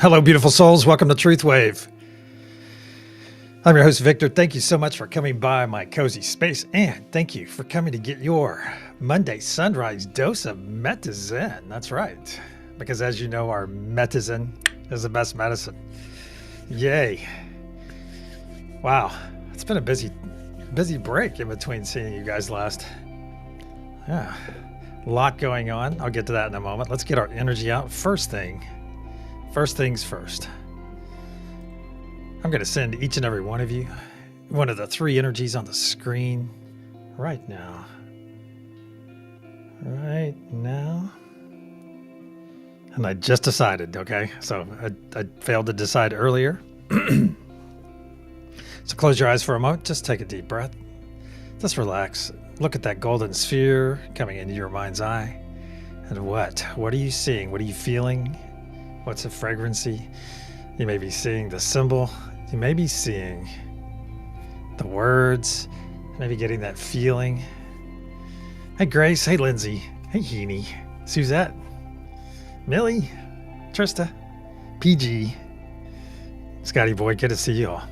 Hello, beautiful souls. Welcome to TruthWave. I'm your host, Victor. Thank you so much for coming by my cozy space, and thank you for coming to get your Monday sunrise dose of Metazen. That's right, because as you know, our Metazen is the best medicine. Yay. Wow, it's been a busy break in between seeing you guys last. Yeah, a lot going on. I'll get to that in a moment. Let's get our energy out. First things first. I'm going to send each and every one of you one of the three energies on the screen right now. Right now. And I just decided, okay? So I failed to decide earlier. So close your eyes for a moment. Just take a deep breath. Just relax. Look at that golden sphere coming into your mind's eye. And what? What are you seeing? What are you feeling? What's the fragrancy? You may be seeing the symbol. You may be seeing the words. Maybe getting that feeling. Hey, Grace. Hey, Lindsay. Hey, Heaney. Suzette. Millie. Trista. PG. Scotty Boy. Good to see you all.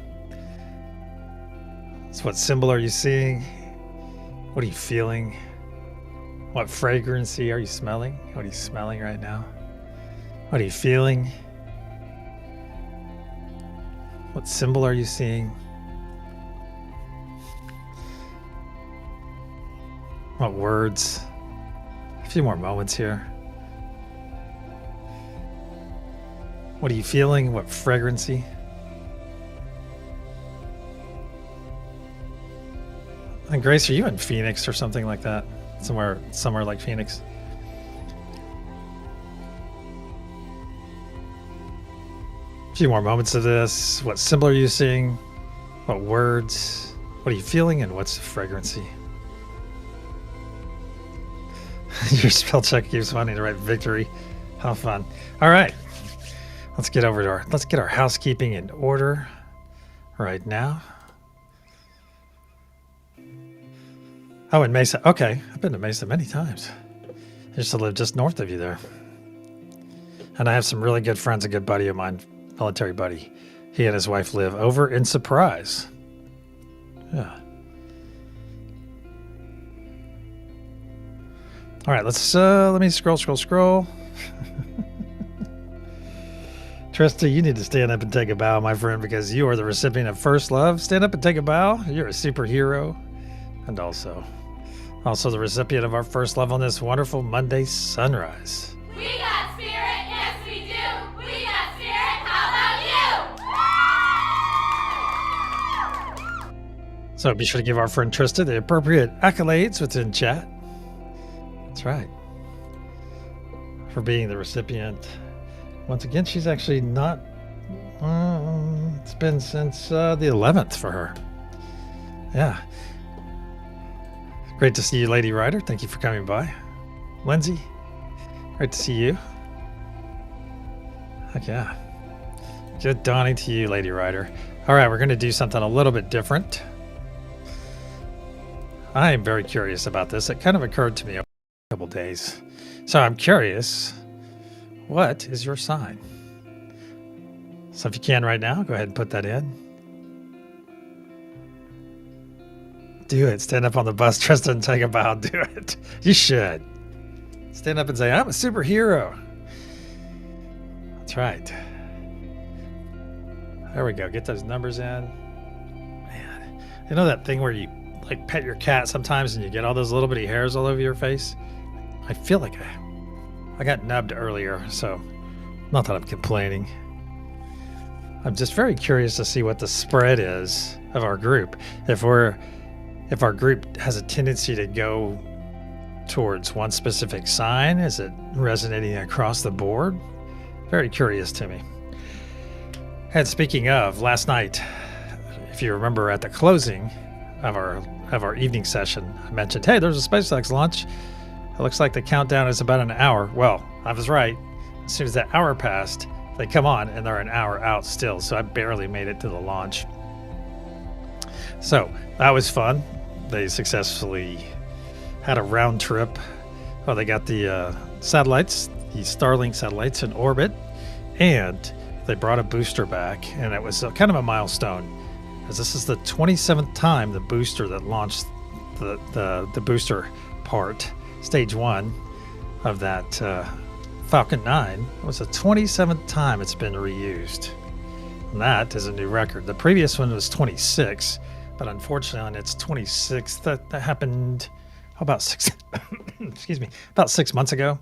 So what symbol are you seeing? What are you feeling? What fragrancy are you smelling? What are you smelling right now? What are you feeling? What symbol are you seeing? What words? A few more moments here. What are you feeling? What fragrancy? And Grace, are you in Phoenix or something like that? Somewhere like Phoenix? A few more moments of this. What symbol are you seeing? What words? What are you feeling? And what's the fragrancy? Your spell check keeps wanting to write victory. How fun. All right. Let's get our housekeeping in order right now. Oh, in Mesa. Okay. I've been to Mesa many times. I used to live just north of you there. And I have some really good friends, a good buddy of mine, military buddy. He and his wife live over in Surprise. Yeah. All right, let me scroll. Trista, you need to stand up and take a bow, my friend, because you are the recipient of first love. Stand up and take a bow. You're a superhero. And also the recipient of our first love on this wonderful Monday sunrise. We got spirit, yes we do. We got spirit, how about you? So be sure to give our friend Trista the appropriate accolades within chat. That's right. For being the recipient. Once again, she's actually not... it's been since the 11th for her. Yeah. Great to see you, Lady Ryder. Thank you for coming by. Lindsay, great to see you. Heck yeah. Good dawning to you, Lady Ryder. All right, we're going to do something a little bit different. I am very curious about this. It kind of occurred to me over a couple days. So I'm curious, what is your sign? So if you can right now, go ahead and put that in. Do it. Stand up on the bus, Tristan, and take a bow. Do it. You should. Stand up and say, I'm a superhero. That's right. There we go. Get those numbers in. Man, you know that thing where you like pet your cat sometimes and you get all those little bitty hairs all over your face? I feel like I got nubbed earlier, so not that I'm complaining. I'm just very curious to see what the spread is of our group. If our group has a tendency to go towards one specific sign, is it resonating across the board? Very curious to me. And speaking of, last night, if you remember at the closing of our evening session, I mentioned, hey, there's a SpaceX launch. It looks like the countdown is about an hour. Well, I was right. As soon as that hour passed, they come on and they're an hour out still. So I barely made it to the launch. So that was fun. They successfully had a round trip. Well, they got the satellites, the Starlink satellites in orbit, and they brought a booster back, and it was kind of a milestone, as this is the 27th time the booster that launched the booster part, stage 1 of that Falcon 9, was the 27th time it's been reused. And that is a new record. The previous one was 26, but unfortunately on its 26th, that happened about 6 months ago.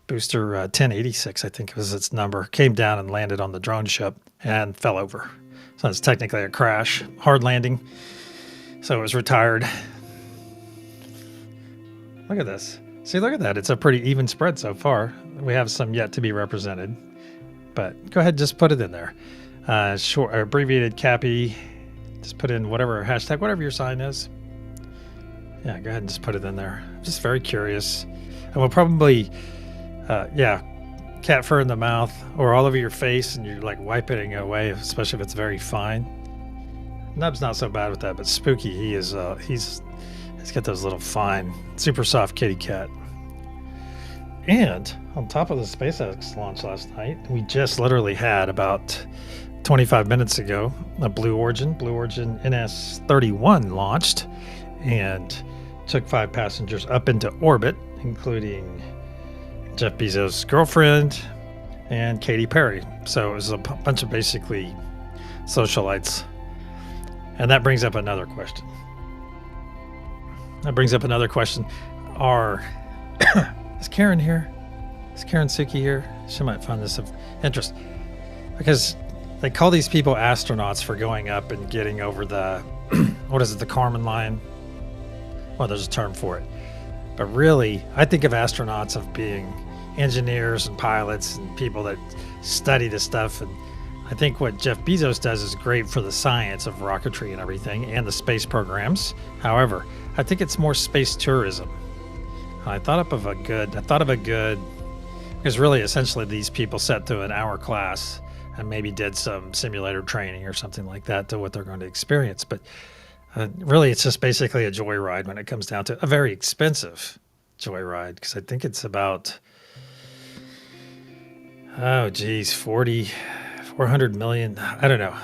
Booster 1086, I think was its number, came down and landed on the drone ship and fell over. So it's technically a crash, hard landing. So it was retired. Look at this. See, look at that. It's a pretty even spread so far. We have some yet to be represented, but go ahead and just put it in there. Short, abbreviated Cappy. Just put in whatever hashtag, whatever your sign is. Yeah, go ahead and just put it in there. I'm just very curious. And we'll probably, cat fur in the mouth or all over your face, and you're like wiping it away, especially if it's very fine. Nub's not so bad with that, but Spooky, he's got those little fine, super soft kitty cat. And on top of the SpaceX launch last night, we just literally had about 25 minutes ago a Blue Origin NS-31 launched and took 5 passengers up into orbit, including Jeff Bezos' girlfriend and Katy Perry. So it was a bunch of basically socialites. And that brings up another question. Is Karen here? Is Karen Suki here? She might find this of interest. Because they call these people astronauts for going up and getting over the, what is it, the Kármán line? Well, there's a term for it. But really, I think of astronauts of being engineers and pilots and people that study this stuff. And I think what Jeff Bezos does is great for the science of rocketry and everything and the space programs. However, I think it's more space tourism. I thought of a good, because really essentially these people sat through an hour class and maybe did some simulator training or something like that to what they're going to experience. But really it's just basically a joyride when it comes down to a very expensive joyride, because I think it's about, 400 million. I don't know.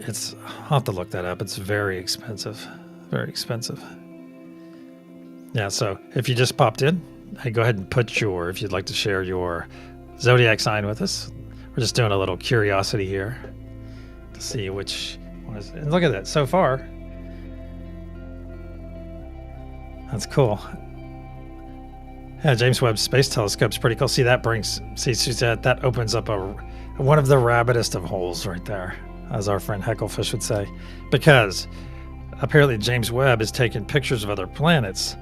I'll have to look that up. It's very expensive. Very expensive. Yeah, so if you just popped in, hey, go ahead and put if you'd like to share your zodiac sign with us. We're just doing a little curiosity here to see which one is. And look at that. So far, that's cool. Yeah, James Webb Space Telescope's pretty cool. See, Suzette, that opens up one of the rabbitest of holes right there, as our friend Hecklefish would say, because apparently James Webb is taking pictures of other planets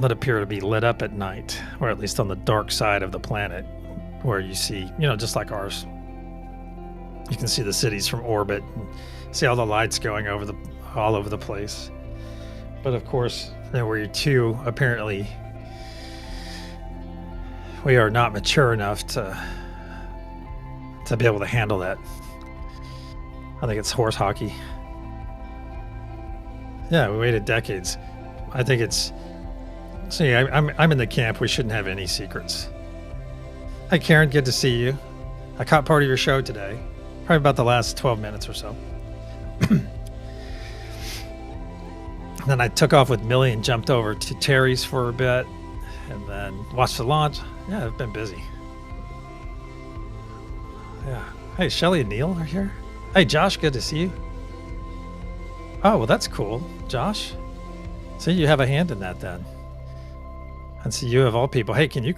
that appear to be lit up at night, or at least on the dark side of the planet, where you see, just like ours, you can see the cities from orbit and see all the lights going all over the place. But of course, apparently we are not mature enough to be able to handle that. I think it's horse hockey. Yeah, we waited decades. I think it's... See, I'm in the camp. We shouldn't have any secrets. Hi, Karen. Good to see you. I caught part of your show today. Probably about the last 12 minutes or so. Then I took off with Millie and jumped over to Terry's for a bit and then watched the launch. Yeah, I've been busy. Yeah. Hey, Shelly and Neil are here. Hey, Josh. Good to see you. Oh, well, that's cool, Josh. See, you have a hand in that then. And so you of all people, hey, can you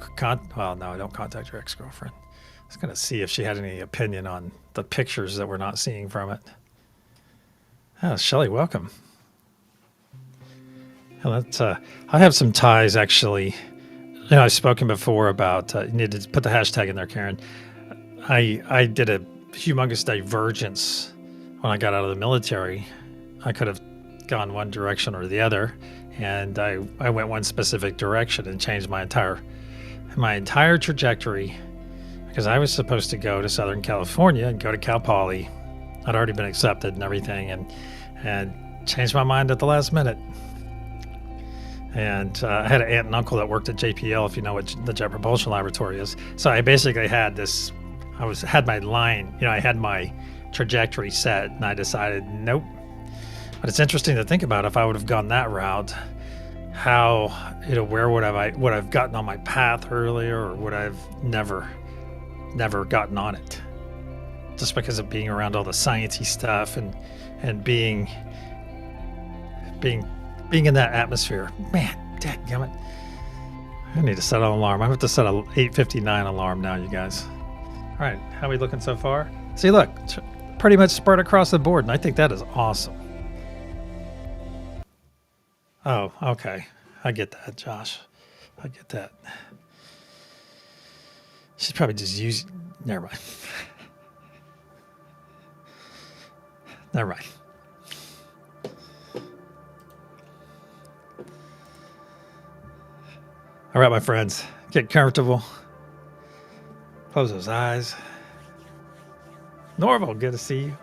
well, no, don't contact your ex-girlfriend. I was going to see if she had any opinion on the pictures that we're not seeing from it. Oh, Shelly, welcome. I have some ties, actually. I've spoken before about, you need to put the hashtag in there, Karen. I did a humongous divergence when I got out of the military. I could have gone one direction or the other, and I went one specific direction and changed my entire trajectory, because I was supposed to go to Southern California and go to Cal Poly. I'd already been accepted and everything, and changed my mind at the last minute. And I had an aunt and uncle that worked at JPL, if you know what the Jet Propulsion Laboratory is. So I basically had this had my line, I had my trajectory set, and I decided nope. But it's interesting to think about if I would have gone that route, how, where would I've gotten on my path earlier, or would I've never gotten on it, just because of being around all the sciencey stuff and being in that atmosphere. Man, dadgummit. I need to set an alarm. I have to set a 8:59 alarm now, you guys. All right, how are we looking so far? See, look, pretty much spread across the board, and I think that is awesome. Oh, okay. I get that, Josh. I get that. She's probably just using... Never mind. Never mind. All right, my friends. Get comfortable. Close those eyes. Norval, good to see you.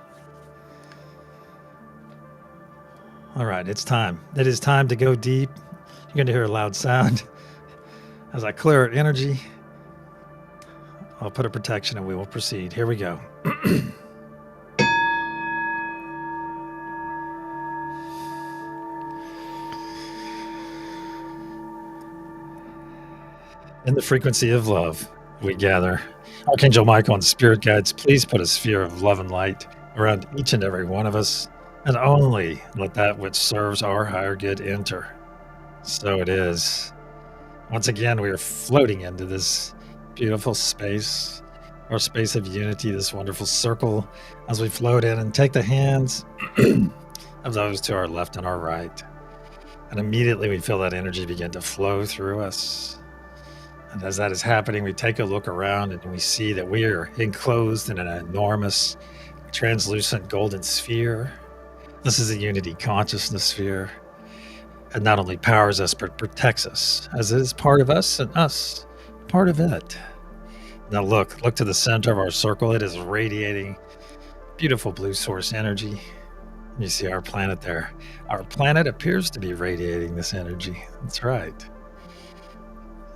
All right, it's time. It is time to go deep. You're going to hear a loud sound. As I clear out energy, I'll put a protection and we will proceed. Here we go. In the frequency of love, we gather. Archangel Michael and Spirit Guides, please put a sphere of love and light around each and every one of us, and only let that which serves our higher good enter. So it is. Once again, we are floating into this beautiful space, our space of unity, this wonderful circle, as we float in and take the hands of those to our left and our right. And immediately we feel that energy begin to flow through us. And as that is happening, we take a look around and we see that we are enclosed in an enormous, translucent golden sphere. This is a unity consciousness sphere. It not only powers us, but protects us, as it is part of us and us, part of it. Now look to the center of our circle. It is radiating beautiful blue source energy. You see our planet there. Our planet appears to be radiating this energy. That's right.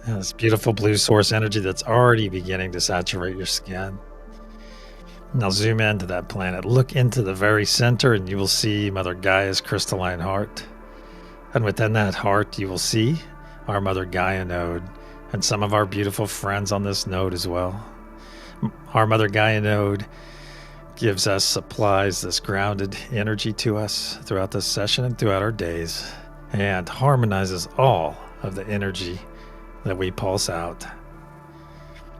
And this beautiful blue source energy that's already beginning to saturate your skin. Now zoom into that planet. Look into the very center and you will see Mother Gaia's crystalline heart. And within that heart, you will see our Mother Gaia node and some of our beautiful friends on this node as well. Our Mother Gaia node gives us, supplies this grounded energy to us throughout this session and throughout our days, and harmonizes all of the energy that we pulse out.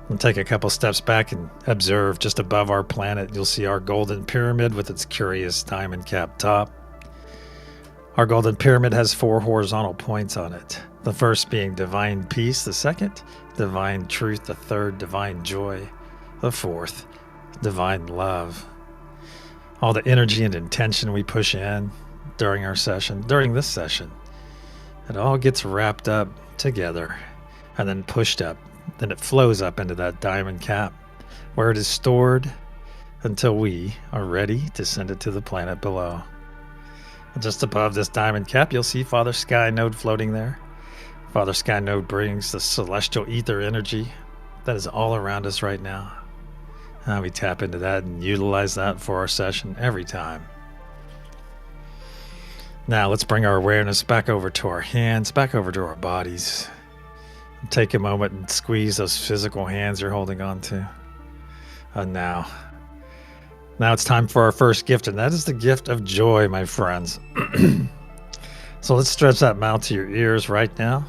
We'll take a couple steps back and observe just above our planet. You'll see our golden pyramid with its curious diamond cap top. Our golden pyramid has 4 horizontal points on it. The first being divine peace, the second, divine truth, the third, divine joy, the fourth, divine love. All the energy and intention we push in during this session, it all gets wrapped up together and then pushed up. Then it flows up into that diamond cap where it is stored until we are ready to send it to the planet below. Just above this diamond cap, you'll see Father Sky Node floating there. Father Sky Node brings the celestial ether energy that is all around us right now. We tap into that and utilize that for our session every time. Now let's bring our awareness back over to our hands, back over to our bodies. Take a moment and squeeze those physical hands you're holding on to. And now it's time for our first gift, and that is the gift of joy, my friends. So let's stretch that mouth to your ears right now.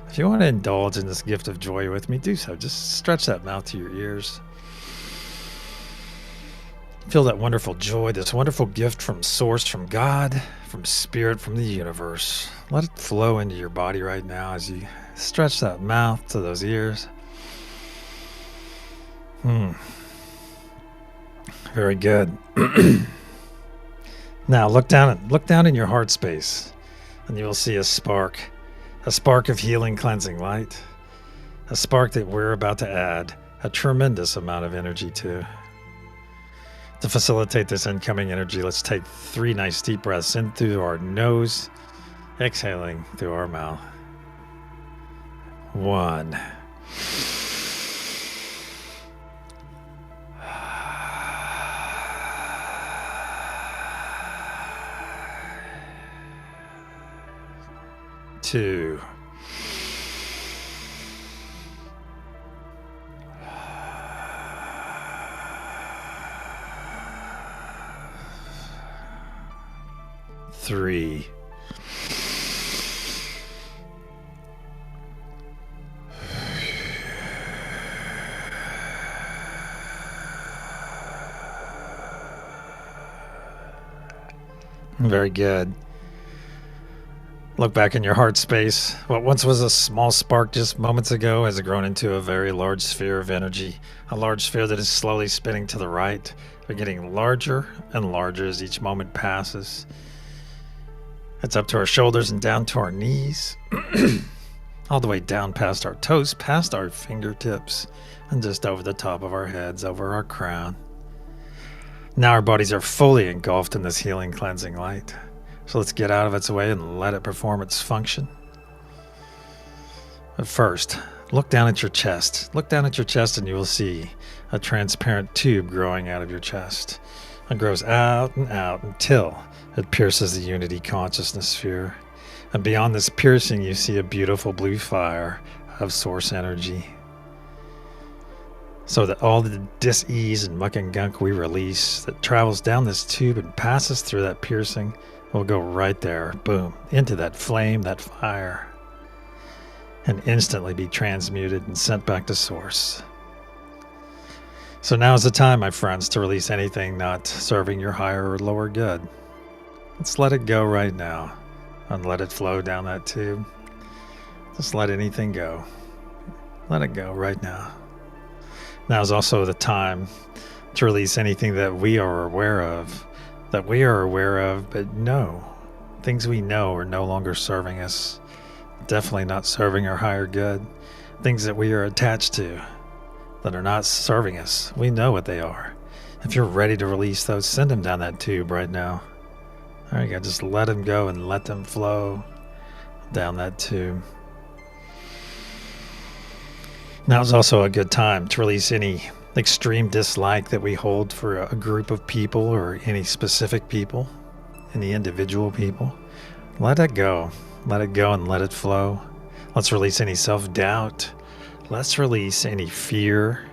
If you want to indulge in this gift of joy with me, do so. Just stretch that mouth to your ears. Feel that wonderful joy, this wonderful gift from Source, from God, from Spirit, from the universe. Let it flow into your body right now as you stretch that mouth to those ears. Very good. Now look down in your heart space, and you will see a spark of healing, cleansing light, a spark that we're about to add a tremendous amount of energy to. To facilitate this incoming energy, let's take 3 nice deep breaths in through our nose, exhaling through our mouth. 1. 2. Three. Very good. Look back in your heart space. What once was a small spark just moments ago has grown into a very large sphere of energy. A large sphere that is slowly spinning to the right, but getting larger and larger as each moment passes. It's up to our shoulders and down to our knees. All the way down past our toes, past our fingertips, and just over the top of our heads, over our crown. Now our bodies are fully engulfed in this healing, cleansing light. So let's get out of its way and let it perform its function. But first, look down at your chest. Look down at your chest and you will see a transparent tube growing out of your chest. It grows out and out until it pierces the unity consciousness sphere. And beyond this piercing, you see a beautiful blue fire of source energy. So that all the dis-ease and muck and gunk we release that travels down this tube and passes through that piercing will go right there, boom, into that flame, that fire, and instantly be transmuted and sent back to source. So now is the time, my friends, to release anything not serving your higher or lower good. Let's let it go right now and let it flow down that tube. Just let anything go. Let it go right now. Now is also the time to release anything that we are aware of, but no. Things we know are no longer serving us. Definitely not serving our higher good. Things that we are attached to that are not serving us. We know what they are. If you're ready to release those, send them down that tube right now. There you go. Just let them go and let them flow down that tube. Now is also a good time to release any extreme dislike that we hold for a group of people or any specific people, any individual people. Let it go. Let it go and let it flow. Let's release any self-doubt. Let's release any fear.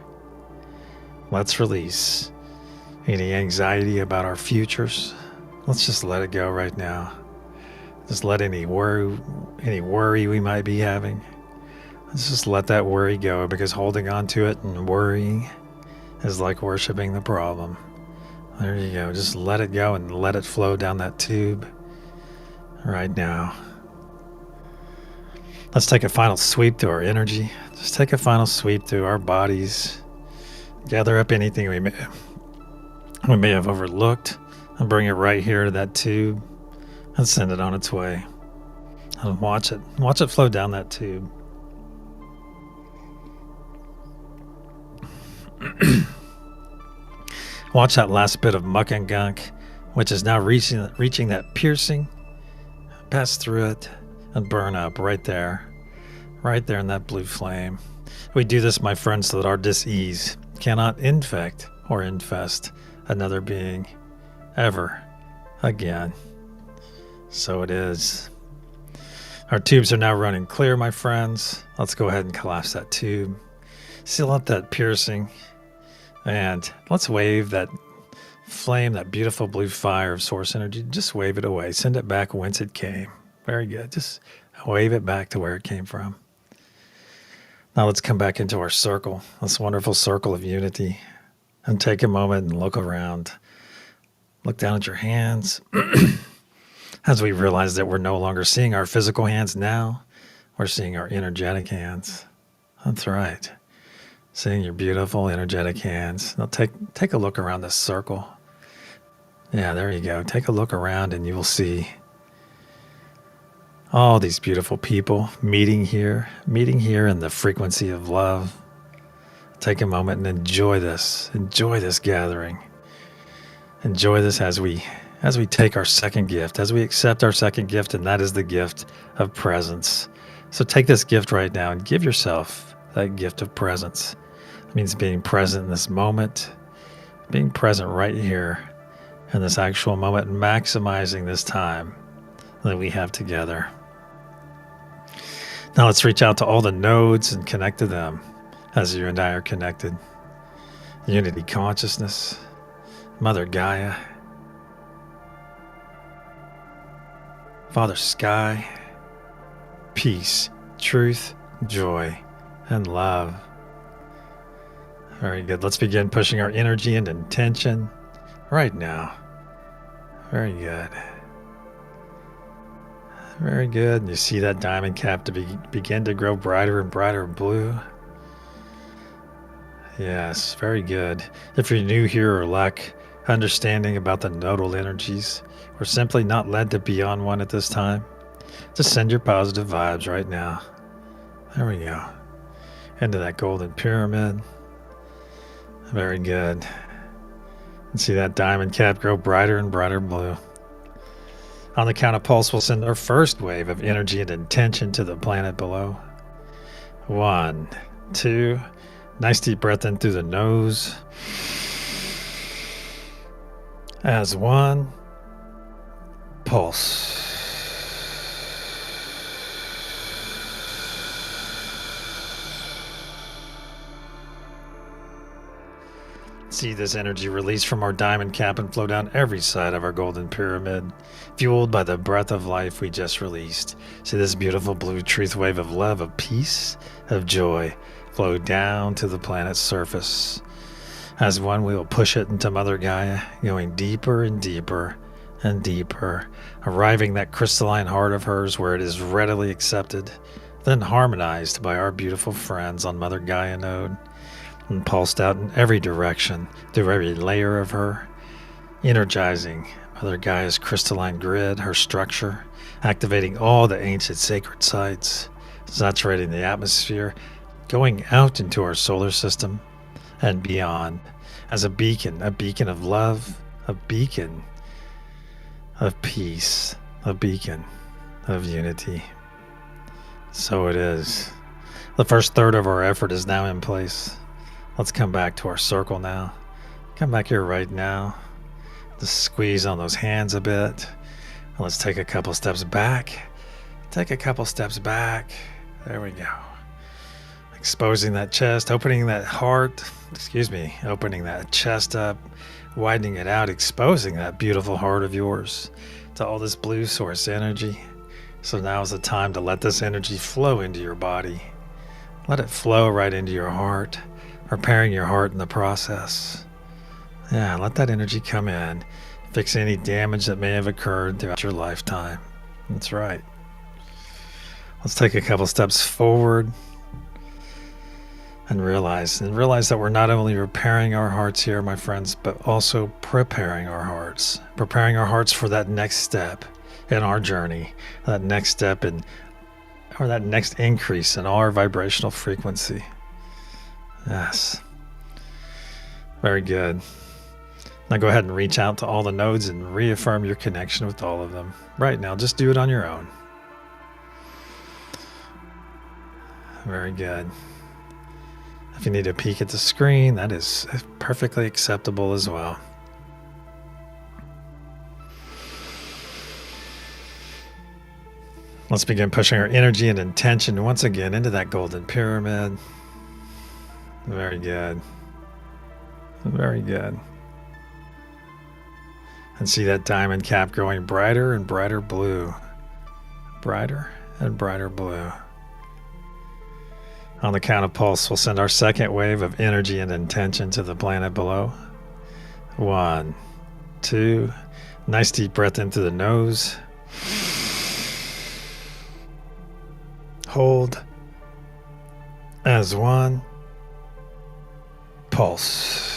Let's release any anxiety about our futures. Let's just let it go right now. Just let any worry we might be having. Let's just let that worry go, because holding on to it and worrying is like worshiping the problem. There you go. Just let it go and let it flow down that tube right now. Let's take a final sweep through our energy. Just take a final sweep through our bodies. Gather up anything we may have overlooked and bring it right here to that tube and send it on its way. And watch it flow down that tube. Watch that last bit of muck and gunk, which is now reaching that piercing, pass through it, and burn up right there in that blue flame. We do this, my friends, so that our dis-ease cannot infect or infest another being ever again. So it is. Our tubes are now running clear, my friends. Let's go ahead and collapse that tube. Seal up that piercing. And let's wave that flame, that beautiful blue fire of source energy. Just wave it away. Send it back whence it came. Very good. Just wave it back to where it came from. Now let's come back into our circle, this wonderful circle of unity, and take a moment and look around. Look down at your hands. As we realize that we're no longer seeing our physical hands now, we're seeing our energetic hands. That's right. Seeing your beautiful energetic hands. Now take a look around this circle. Yeah, there you go. Take a look around and you will see all these beautiful people meeting here in the frequency of love. Take a moment and enjoy this gathering. Enjoy this as we take our second gift, as we accept our second gift, and that is the gift of presence. So take this gift right now and give yourself that gift of presence. It means being present in this moment, being present right here in this actual moment, and maximizing this time that we have together. Now let's reach out to all the nodes and connect to them as you and I are connected. Unity consciousness, Mother Gaia, Father Sky, peace, truth, joy, and love. Very good. Let's begin pushing our energy and intention right now. Very good. Very good. And you see that diamond cap to begin to grow brighter and brighter blue. Yes, very good. If you're new here or lack understanding about the nodal energies, or simply not led to be on one at this time, just send your positive vibes right now. There we go. Into that golden pyramid. Very good. And see that diamond cap grow brighter and brighter blue. On the count of pulse, we'll send our first wave of energy and intention to the planet below. 1, 2, nice deep breath in through the nose. As 1, pulse. See this energy release from our diamond cap and flow down every side of our golden pyramid, fueled by the breath of life we just released. See this beautiful blue truth wave of love, of peace, of joy flow down to the planet's surface. As one, we will push it into Mother Gaia, going deeper and deeper and deeper, arriving that crystalline heart of hers where it is readily accepted, then harmonized by our beautiful friends on Mother Gaia node, and pulsed out in every direction through every layer of her, energizing Mother Gaia's crystalline grid, her structure, activating all the ancient sacred sites, saturating the atmosphere, going out into our solar system and beyond as a beacon of love, a beacon of peace, a beacon of unity. So it is. The first third of our effort is now in place. Let's come back to our circle now. Come back here right now. Just squeeze on those hands a bit. And let's take a couple steps back. Take a couple steps back. There we go. Exposing that chest, opening that heart, opening that chest up, widening it out, exposing that beautiful heart of yours to all this blue source energy. So now is the time to let this energy flow into your body. Let it flow right into your heart, repairing your heart in the process. Yeah, let that energy come in, fix any damage that may have occurred throughout your lifetime. That's right. Let's take a couple steps forward and realize that we're not only repairing our hearts here, my friends, but also preparing our hearts for that next step in our journey, that next step in, or that next increase in our vibrational frequency. Yes. Very good. Now go ahead and reach out to all the nodes and reaffirm your connection with all of them. Right now, just do it on your own. Very good. If you need a peek at the screen, that is perfectly acceptable as well. Let's begin pushing our energy and intention once again into that golden pyramid. Very good. Very good. And see that diamond cap growing brighter and brighter blue. Brighter and brighter blue. On the count of pulse, we'll send our second wave of energy and intention to the planet below. 1, 2, nice deep breath in through the nose. Hold. As 1, pulse.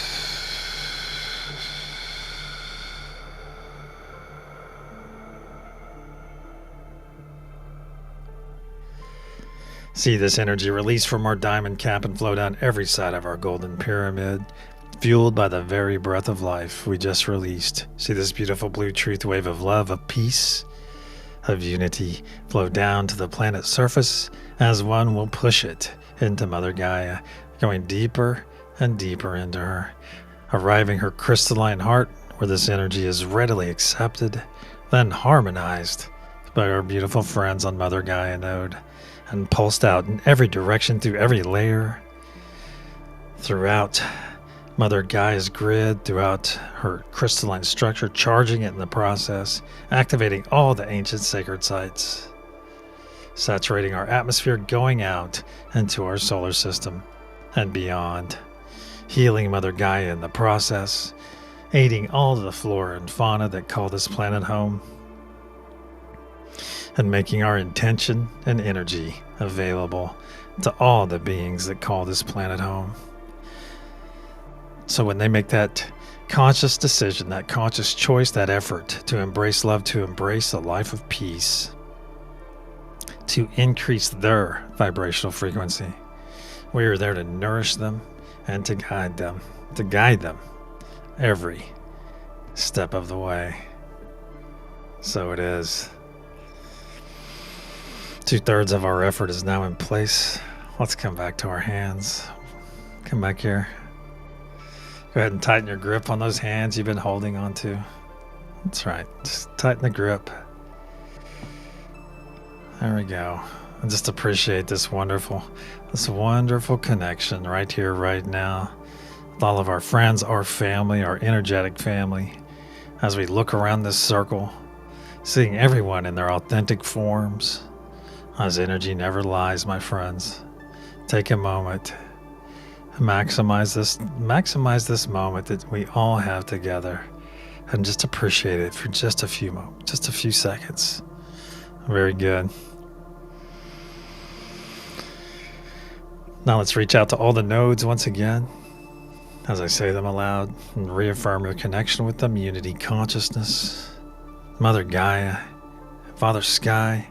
See this energy release from our diamond cap and flow down every side of our golden pyramid, fueled by the very breath of life we just released. See this beautiful blue truth wave of love, of peace, of unity flow down to the planet's surface as one will push it into Mother Gaia, going deeper and deeper into her, arriving her crystalline heart where this energy is readily accepted, then harmonized by our beautiful friends on Mother Gaia node, and pulsed out in every direction through every layer, throughout Mother Gaia's grid, throughout her crystalline structure, charging it in the process, activating all the ancient sacred sites, saturating our atmosphere, going out into our solar system and beyond, healing Mother Gaia in the process, aiding all of the flora and fauna that call this planet home, and making our intention and energy available to all the beings that call this planet home. So when they make that conscious decision, that conscious choice, that effort to embrace love, to embrace a life of peace, to increase their vibrational frequency, we are there to nourish them and to guide them every step of the way. So it is. 2/3 of our effort is now in place. Let's come back to our hands. Come back here. Go ahead and tighten your grip on those hands you've been holding on to. That's right. Just tighten the grip. There we go. And just appreciate this wonderful connection right here, right now, with all of our friends, our family, our energetic family, as we look around this circle, seeing everyone in their authentic forms, as energy never lies, my friends. Take a moment. Maximize this moment that we all have together, and just appreciate it for just a few seconds. Very good. Now let's reach out to all the nodes once again, as I say them aloud, and reaffirm your connection with them. Unity consciousness, Mother Gaia, Father Sky,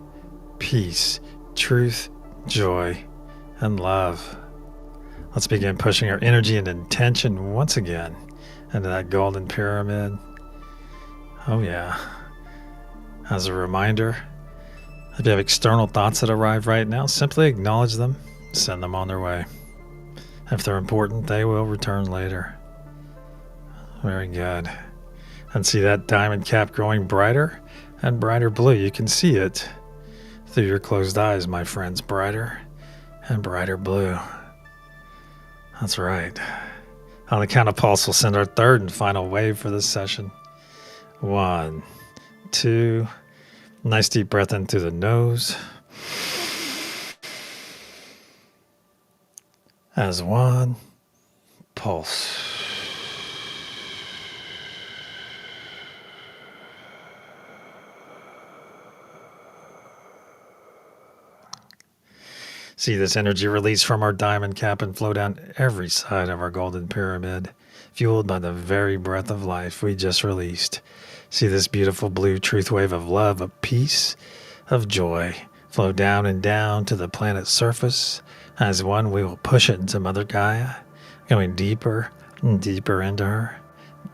peace, truth, joy, and love. Let's begin pushing our energy and intention once again into that golden pyramid. Oh yeah. As a reminder, if you have external thoughts that arrive right now, simply acknowledge them, send them on their way. If they're important, they will return later. Very good. And see that diamond cap growing brighter and brighter blue. You can see it through your closed eyes, my friends. Brighter and brighter blue. That's right. On the count of pulse, we'll send our third and final wave for this session. 1, 2. Nice deep breath in through the nose. As 1, pulse. See this energy release from our diamond cap and flow down every side of our golden pyramid, fueled by the very breath of life we just released. See this beautiful blue truth wave of love, of peace, of joy, flow down and down to the planet's surface. As one, we will push it into Mother Gaia, going deeper and deeper into her,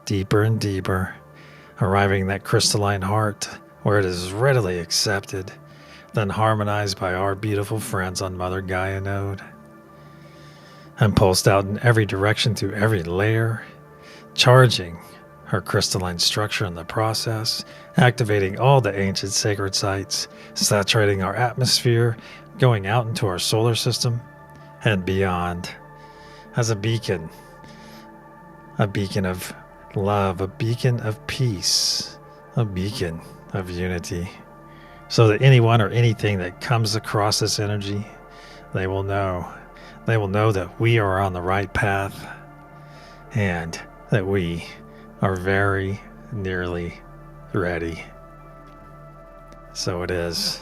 deeper and deeper, arriving at that crystalline heart where it is readily accepted, then harmonized by our beautiful friends on Mother Gaia node, and pulsed out in every direction through every layer, charging her crystalline structure in the process, activating all the ancient sacred sites, saturating our atmosphere, going out into our solar system and beyond, as a beacon of love, a beacon of peace, a beacon of unity, so that anyone or anything that comes across this energy, they will know that we are on the right path and that we are very nearly ready. So it is.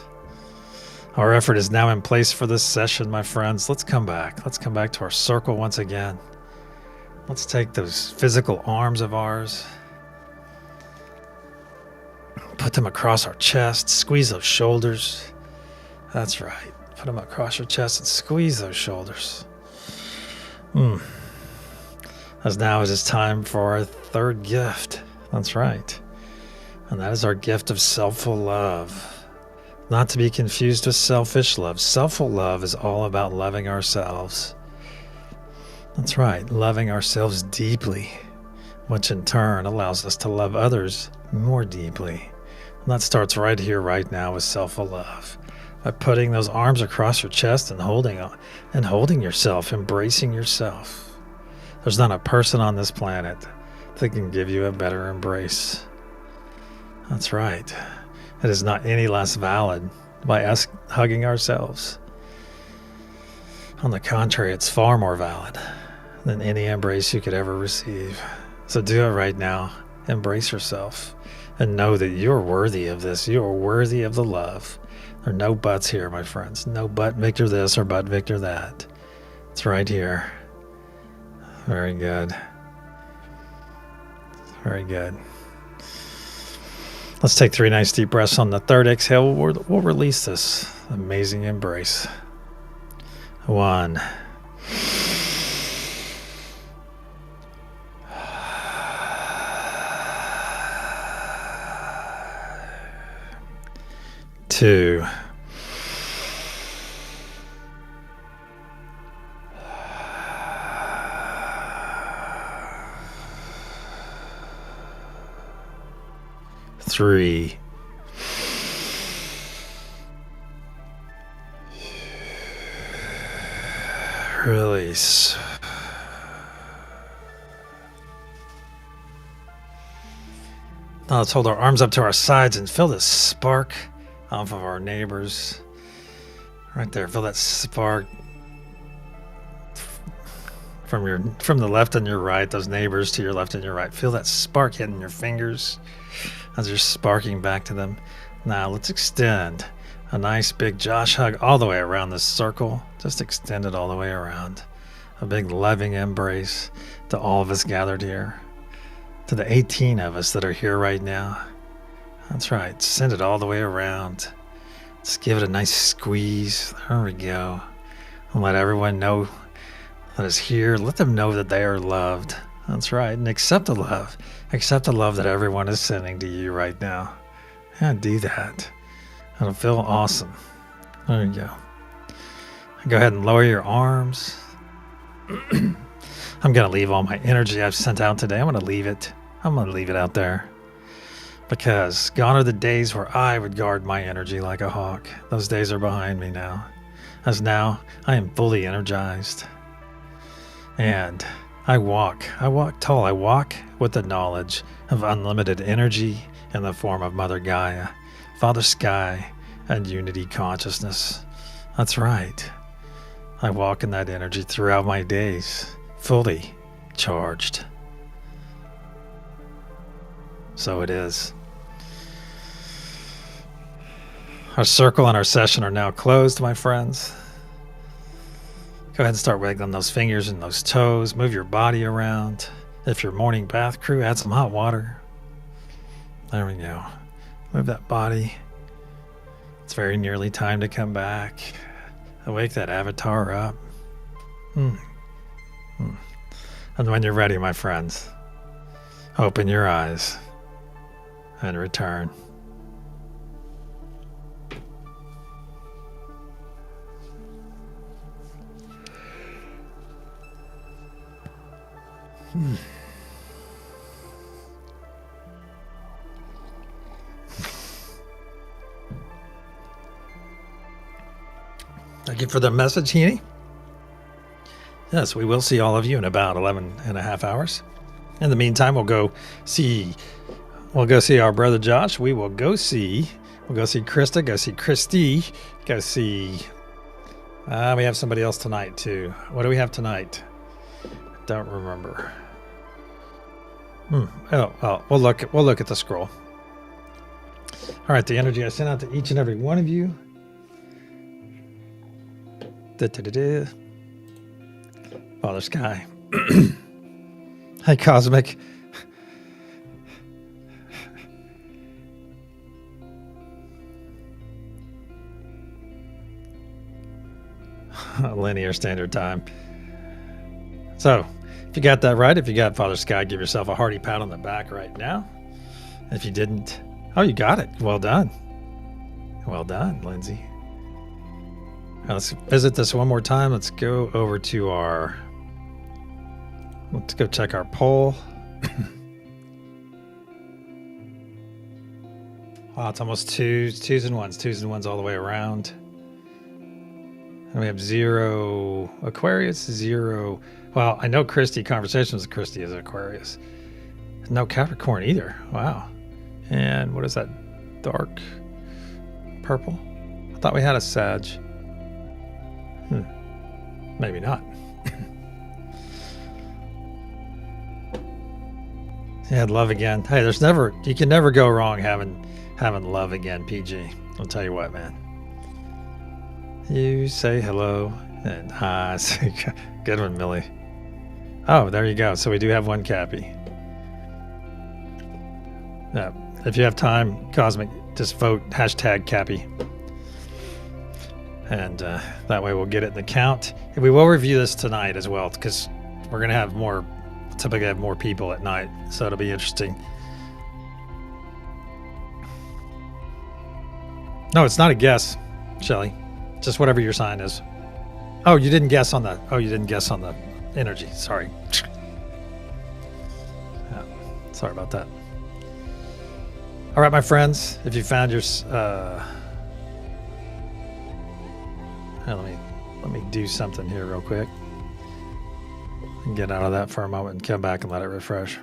Our effort is now in place for this session, my friends. Let's come back to our circle once again. Let's take those physical arms of ours, put them across our chest, squeeze those shoulders. That's right. Put them across your chest and squeeze those shoulders. As now it is time for our third gift. That's right. And that is our gift of selfful love. Not to be confused with selfish love. Selfful love is all about loving ourselves. That's right. Loving ourselves deeply, which in turn allows us to love others more deeply. And that starts right here, right now with selfful love. by putting those arms across your chest and holding yourself, embracing yourself. There's not a person on this planet that can give you a better embrace. That's right. It is not any less valid by us hugging ourselves. On the contrary, it's far more valid than any embrace you could ever receive. So do it right now. Embrace yourself and know that you're worthy of this. You are worthy of the love. There are no buts here, my friends. No but Victor this or but Victor that. It's right here. Very good. Very good. Let's take 3 nice deep breaths. On the third exhale, we'll release this amazing embrace. 1. 2. 3. Release. Now let's hold our arms up to our sides and feel this spark off of our neighbors. Right there, feel that spark from the left and your right, those neighbors to your left and your right. Feel that spark hitting your fingers as you're sparking back to them. Now let's extend a nice big Josh hug all the way around this circle. Just extend it all the way around. A big loving embrace to all of us gathered here. To the 18 of us that are here right now. That's right. Send it all the way around. Let's give it a nice squeeze. There we go. And let everyone know that is here. Let them know that they are loved. That's right. And accept the love. Accept the love that everyone is sending to you right now. And do that. It'll feel awesome. There you go. Go ahead and lower your arms. I'm going to leave all my energy I've sent out today. I'm going to leave it out there. Because gone are the days where I would guard my energy like a hawk. Those days are behind me now. As now, I am fully energized. And I walk tall. I walk with the knowledge of unlimited energy in the form of Mother Gaia, Father Sky, and Unity Consciousness. That's right. I walk in that energy throughout my days, fully charged. So it is. Our circle and our session are now closed, my friends. Go ahead and start wiggling those fingers and those toes. Move your body around. If you're morning bath crew, add some hot water. There we go. Move that body. It's very nearly time to come back. Wake that avatar up. And when you're ready, my friends, open your eyes and return. Thank you for the message, Heaney. Yes, we will see all of you in about 11 and a half hours. In the meantime, we'll go see our brother Josh. We'll go see Krista, go see Christy, go see, we have somebody else tonight too. What do we have tonight? Don't remember. We'll look at the scroll. All right, the energy I sent out to each and every one of you. Father Sky. Hey, Cosmic. Linear Standard Time. So, if you got that right, if you got Father Sky, give yourself a hearty pat on the back right now. If you didn't, you got it. Well done. Well done, Lindsay. Now let's visit this one more time. Let's go over to let's go check our poll. Wow, it's almost twos and ones all the way around. And we have 0 Aquarius, 0. Well, I know Christy, Conversations with Christy is Aquarius. No Capricorn either. Wow. And what is that? Dark purple? I thought we had a Sag. Maybe not. Yeah, love again. Hey, you can never go wrong having love again, PG. I'll tell you what, man. You say hello, and I say, good one, Millie. Oh, there you go. So we do have one Cappy. Yeah, if you have time, Cosmic, just vote #Cappy. And that way we'll get it in the count. And we will review this tonight as well, because we're going to have typically have more people at night. So it'll be interesting. No, it's not a guess, Shelly. Just whatever your sign is. Oh, you didn't guess on the energy. Sorry. Yeah, sorry about that. All right, my friends, if you found your let me do something here real quick. And get out of that for a moment and come back and let it refresh.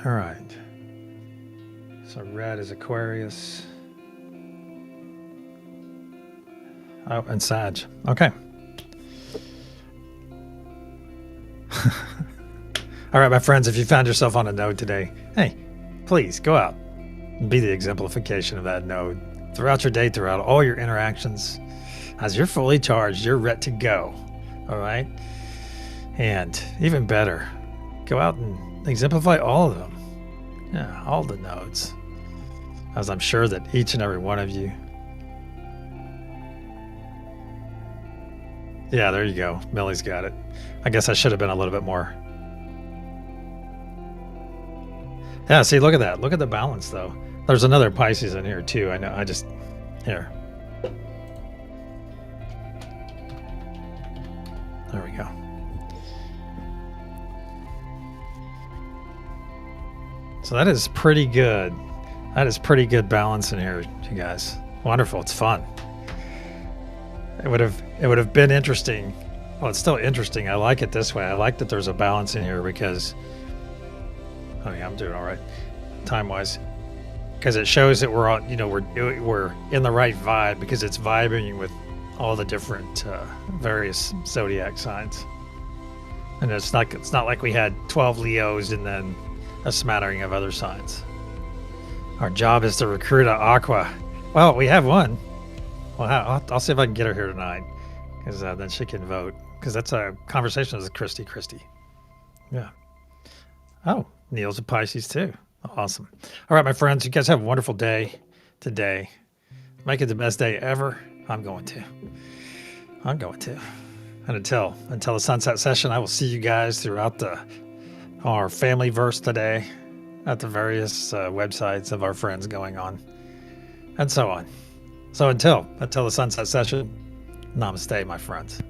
All right. So red is Aquarius. Oh, and Sag. Okay. All right, my friends, if you found yourself on a node today, hey, please go out and be the exemplification of that node throughout your day, throughout all your interactions. As you're fully charged, you're ready to go. All right. And even better, go out and exemplify all of them. Yeah, all the nodes. As I'm sure that each and every one of you. Yeah, there you go. Millie's got it. I guess I should have been a little bit more. Yeah, see, look at that. Look at the balance, though. There's another Pisces in here, too. I know. Here. There we go. So that is pretty good. That is pretty good balance in here, you guys. Wonderful. It's fun. It would have been interesting. Well, it's still interesting. I like it this way. I like that there's a balance in here because, oh yeah, I'm doing all right, time-wise, because it shows that we're on. We're in the right vibe because it's vibing with all the different various zodiac signs, and it's not like we had 12 Leos and then a smattering of other signs. Our job is to recruit an Aqua. Well, we have one. Well, I'll see if I can get her here tonight, because then she can vote. Because that's a conversation with Christy. Yeah. Oh, Neil's a Pisces too. Awesome. All right, my friends, you guys have a wonderful day today. Make it the best day ever. I'm going to. And until the sunset session, I will see you guys throughout our family verse today at the various websites of our friends going on, and so on. So until the sunset session, namaste, my friends.